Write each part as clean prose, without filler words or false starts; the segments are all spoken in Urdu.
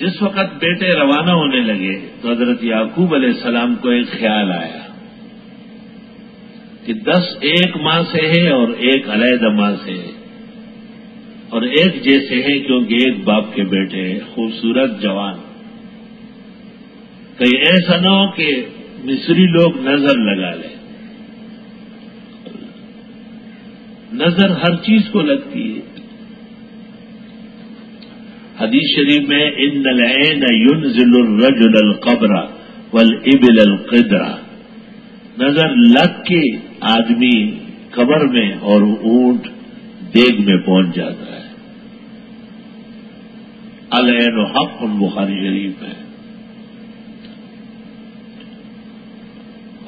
جس وقت بیٹے روانہ ہونے لگے تو حضرت یعقوب علیہ السلام کو ایک خیال آیا کہ 10 ایک ماں سے ہے اور ایک علیحدہ ماں سے ہے اور ایک جیسے ہیں کیونکہ ایک باپ کے بیٹے ہیں، خوبصورت جوان. کہیں ایسا نہ ہو کہ مصری لوگ نظر لگا لیں. نظر ہر چیز کو لگتی ہے. حدیث شریف میں ان العین ينزل الرجل القبر والابل القدر، نظر لگ کے آدمی قبر میں اور اونٹ دیگ میں پہنچ جاتا ہے. العین حق بخاری شریف ہے.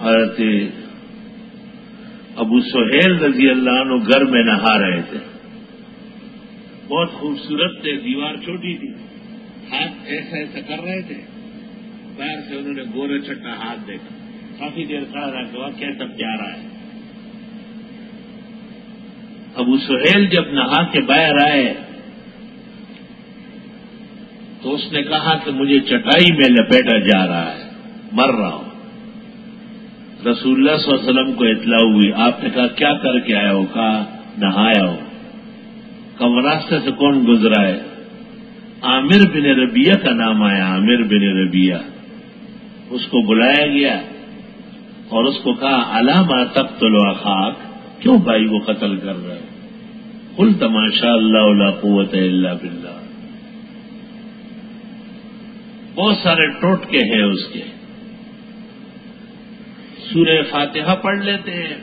حضرت ابو سہیل رضی اللہ عنہ گھر میں نہا رہے تھے. بہت خوبصورت تھے، دیوار چھوٹی تھی، ہاتھ ایسا ایسا کر رہے تھے. باہر سے انہوں نے گورے چھٹا ہاتھ دیکھا، کافی دیر کھڑا رہا کہ وہ کیسا پیارا ہے. ابو سہیل جب نہا کے باہر آئے تو اس نے کہا کہ مجھے چٹائی میں لپیٹا جا رہا ہے، مر رہا ہوں. رسول اللہ صلی اللہ علیہ وسلم کو اطلاع ہوئی. آپ نے کہا کیا کر کے آیا ہو؟ کہا نہایا ہو. کب راستے سے کون گزرا ہے؟ عامر بن ربیہ کا نام آیا. عامر بن ربیہ، اس کو بلایا گیا اور اس کو کہا علامہ تقتل اخاک، کیوں بھائی کو قتل کر رہا ہے؟ قلت ما شاء اللہ لا قوت الا باللہ. بہت سارے ٹوٹکے ہیں اس کے. سورہ فاتحہ پڑھ لیتے ہیں،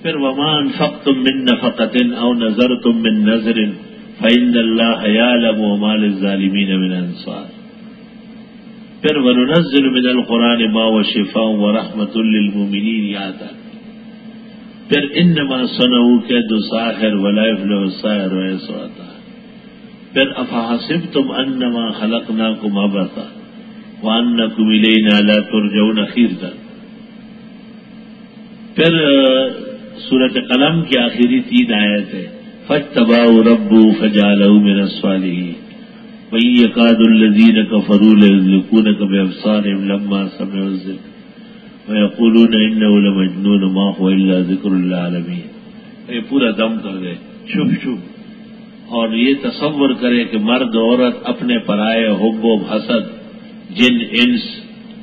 پھر وما انفقتم من نفقۃ او نذرتم من نذر فإن اللہ یعلم وما للظالمین من انصار. پھر وننزل من القرآن ما هو شفاء ورحمۃ للمؤمنین یاد آتا. پھر انما صنعوا کید ساحر ولا یفلح الساحر حیث اتى. پھر افحسبتم انما خلقناکم عبثا وانکم الینا لا ترجعون خیرا. پھر سورۃ قلم کی آخری 3 آیتیں فاجتباہ ربہ فجعلہ من الصالحین وإن يكاد الذين كفروا ليزلقونك بأبصارهم لما سمعوا الذکر ويقولون إنه لمجنون ما هو إلا ذکر للعالمین. یہ پورا دم کر دے چھپ چھپ اور یہ تصور کرے کہ مرد عورت اپنے پرائے حب و حسد، جن انس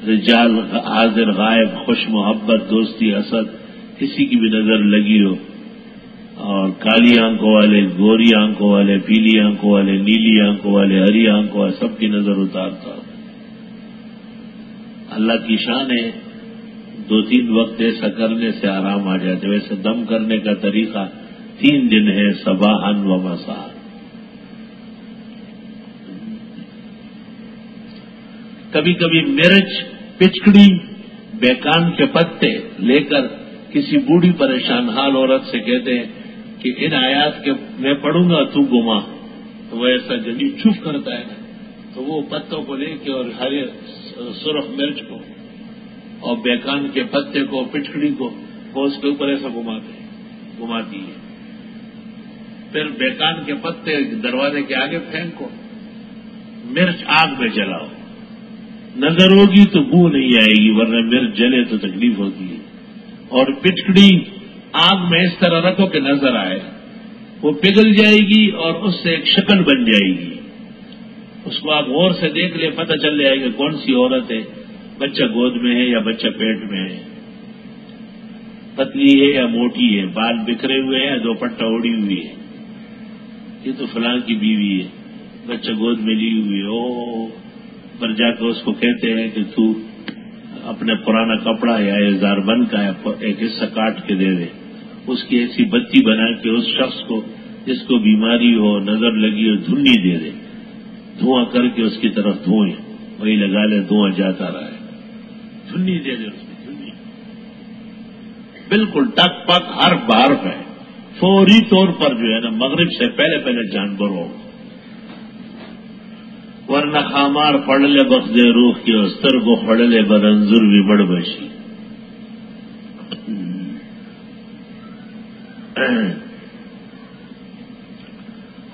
رجال حاضر غائب، خوش محبت دوستی حسد، کسی کی بھی نظر لگی ہو، اور کالی آنکھوں والے، گوری آنکھوں والے، پیلی آنکھوں والے، نیلی آنکھوں والے، ہری آنکھوں والے، سب کی نظر اتارتا. اللہ کی شان ہے. 2-3 وقت ایسا کرنے سے آرام آ جاتے. ویسے دم کرنے کا طریقہ 3 دن ہے، صباحاً و مساء. کبھی کبھی مرچ، پچکڑی، بیکان کے پتے لے کر کسی بوڑھی پریشان حال عورت سے کہتے ہیں کہ ان آیات کے میں پڑھوں گا تو گما. تو وہ ایسا جلدی چھپ کرتا ہے، تو وہ پتوں کو لے کے اور ہرے سرخ مرچ کو اور بیکان کے پتے کو، پچکڑی کو، وہ اس کے اوپر ایسا گھماتی ہے. پھر بیکان کے پتے دروازے کے آگے پھینکو، مرچ آگ میں جلاؤ. نظر ہوگی تو بو نہیں آئے گی، ورنہ مرچ جلے تو تکلیف ہوتی ہے. اور پچکڑی آگ میں اس طرح رکھو کہ نظر آئے، وہ پگھل جائے گی اور اس سے ایک شکل بن جائے گی. اس کو آپ غور سے دیکھ لیں، پتہ چل جائے گا کون سی عورت ہے، بچہ گود میں ہے یا بچہ پیٹ میں ہے، پتلی ہے یا موٹی ہے، بال بکھرے ہوئے ہیں، دوپٹہ اوڑھی ہوئی ہے، یہ تو فلاں کی بیوی ہے، بچہ گود میں لی ہوئی ہے. او پر جا کے اس کو کہتے ہیں کہ تو اپنے پرانا کپڑا یا اظہار بند کا ایک حصہ کاٹ کے دے دے. اس کی ایسی بتی بنا کے اس شخص کو جس کو بیماری ہو، نظر لگی ہو، دھنی دے دے، دھواں کر کے اس کی طرف دھوئیں، وہی لگا لے، دھواں جاتا رہا ہے. دھنی دے دے اس کی، دھنی بالکل ٹک پک ہر بار پہ فوری طور پر جو ہے نا مغرب سے پہلے جانور ہو. ورنہ خامار پڑلے بخد روح کی استر کو پڑلے برنظر بھی بڑھ بشی.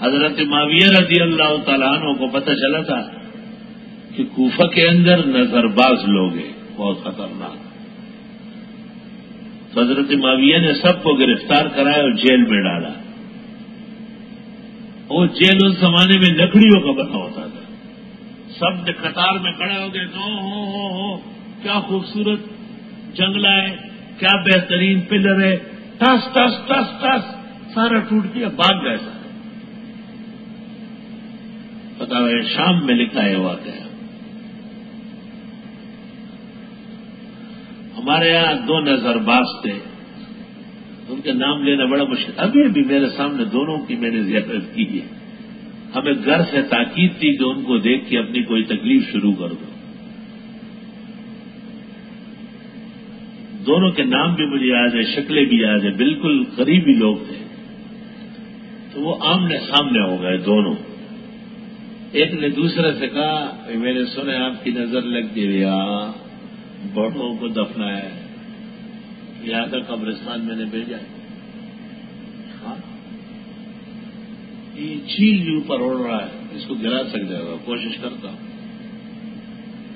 حضرت معاویہ رضی اللہ تعالیٰ عنہ کو پتہ چلا تھا کوفہ کے اندر نظر باز لوگ ہیں بہت خطرناک. تو حضرت معاویہ نے سب کو گرفتار کرایا اور جیل میں ڈالا. وہ جیل اس زمانے میں لکڑیوں کا بنا ہوتا تھا. سب نے قطار میں کھڑے ہو گئے تو ہو کیا خوبصورت جنگلہ ہے، کیا بہترین پلر ہے، ٹس ٹس ٹس ٹس سارا ٹوٹ گیا، بھاگ گئے سارے. پتا ہے شام میں لکھا ہے واقعہ. ہمارے یہاں 2 نظر باز تھے، ان کے نام لینا بڑا مشکل. ابھی بھی میرے سامنے دونوں کی میں نے زیارت کی ہے. ہمیں گھر سے تاکید تھی کہ ان کو دیکھ کے اپنی کوئی تکلیف شروع کر دو. دونوں کے نام بھی مجھے یاد ہے، شکلیں بھی یاد ہے، بالکل قریبی لوگ تھے. تو وہ آمنے سامنے ہو گئے دونوں. ایک نے دوسرے سے کہا میں نے سنا آپ کی نظر لگ گئی، بڑوں کو دفنایا ہے، یہاں تک قبرستان میں نے بھیجا ہے. ہاں یہ چیل بھی اوپر اڑ رہا ہے، اس کو گرا سکتا ہے، کوشش کرتا ہوں.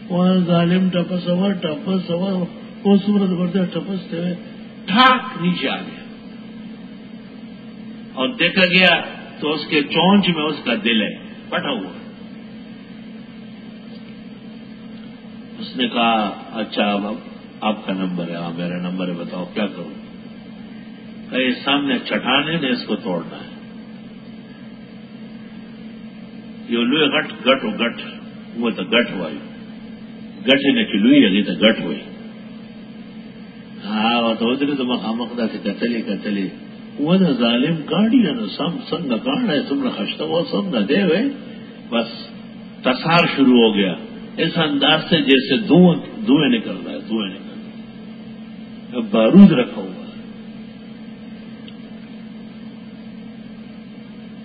وہ ظالم ٹپس ہوا وہ صورت بڑھتے ٹپستے ہوئے ٹھاک نیچے آ گیا اور دیکھا گیا تو اس کے چونچ میں اس کا دل ہے پٹا ہوا. اس نے کہا اچھا اب آپ کا نمبر ہے. ہاں میرا نمبر ہے، بتاؤ کیا کروں. کہ یہ سامنے چٹان ہے نے اس کو توڑنا ہے. یہ لوہے گٹ وہ تو گٹ ہوا گٹ نے کی لوئی لگی تو گٹ ہوئی. ہاں وہ تو ادھر تو مخامخدا سے کتلی وہ نہ ظالم کاڑی نہ سم سنگ کاڑ ہے تم نے خشتا وہ سب نہ دے ہوئے. بس تصار شروع ہو گیا اس انداز سے جیسے دھوئیں نکل رہا ہے، بارود رکھا ہوا ہے.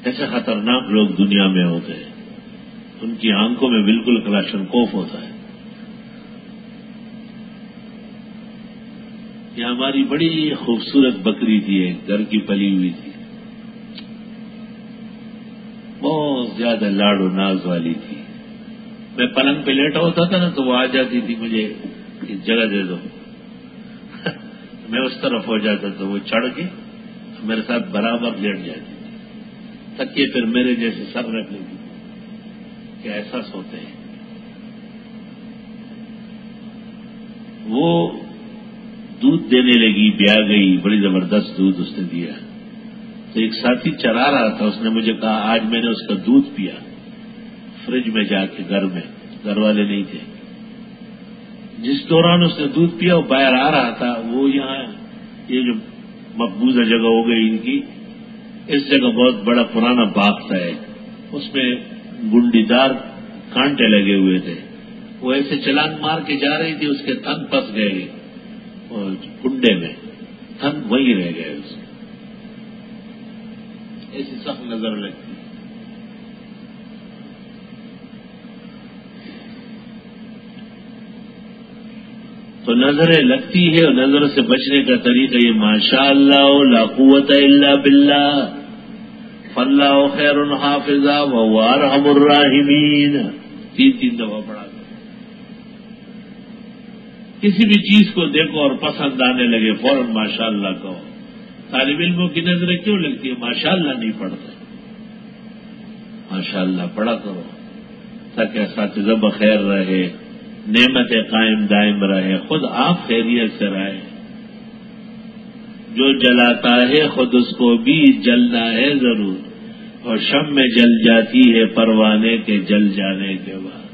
ایسے خطرناک لوگ دنیا میں ہوتے ہیں، ان کی آنکھوں میں بالکل کلاشنکوف ہوتا ہے. یہ ہماری بڑی خوبصورت بکری تھی، ایک گھر کی پلی ہوئی تھی، بہت زیادہ لاڈ و ناز والی تھی. میں پلنگ پہ لیٹا ہوتا تھا نا تو وہ آ جاتی تھی مجھے جگہ دے دو. میں اس طرف ہو جاتا تو وہ چڑھ کے میرے ساتھ برابر لیٹ جاتی تھی. تکیے پھر میرے جیسے سر رکھ لیتی تھی. کیا احساس ہوتے ہیں. وہ دودھ دینے لگی، بیاہ گئی، بڑی زبردست دودھ اس نے دیا. تو ایک ساتھی چرا رہا تھا، اس نے مجھے کہا آج میں نے اس کا دودھ پیا فریج میں جا کے. گھر والے نہیں تھے. جس دوران اس نے دودھ پیا وہ باہر آ رہا تھا. وہ یہاں یہ جو مقبوضہ جگہ ہو گئی ان کی، اس جگہ بہت بڑا پرانا باغ تھا، اس میں گنڈی دار کانٹے لگے ہوئے تھے. وہ ایسے چلانگ مار کے جا رہی تھی، اس کے تھن پھنس گئے کنڈے میں، تھن وہی رہ گئے. اس ایسی سخت نظر لگتی. تو نظریں لگتی ہے اور نظر سے بچنے کا طریقہ یہ ماشاء اللہ لا قوت الا باللہ فاللہ خیر حافظا وهو ارحم الراحمین. 3 دفعہ پڑھا. کسی بھی چیز کو دیکھو اور پسند آنے لگے فوراً ماشاء اللہ کہو. طالب علموں کی نظریں کیوں لگتی ہے؟ ماشاء اللہ نہیں پڑھتے. ماشاء اللہ پڑھا کرو تاکہ اساتذہ بخیر رہے، نعمتیں قائم دائم رہے، خود آپ خیریت سے رہے. جو جلاتا ہے خود اس کو بھی جلنا ہے ضرور، اور شم میں جل جاتی ہے پروانے کے جل جانے کے بعد.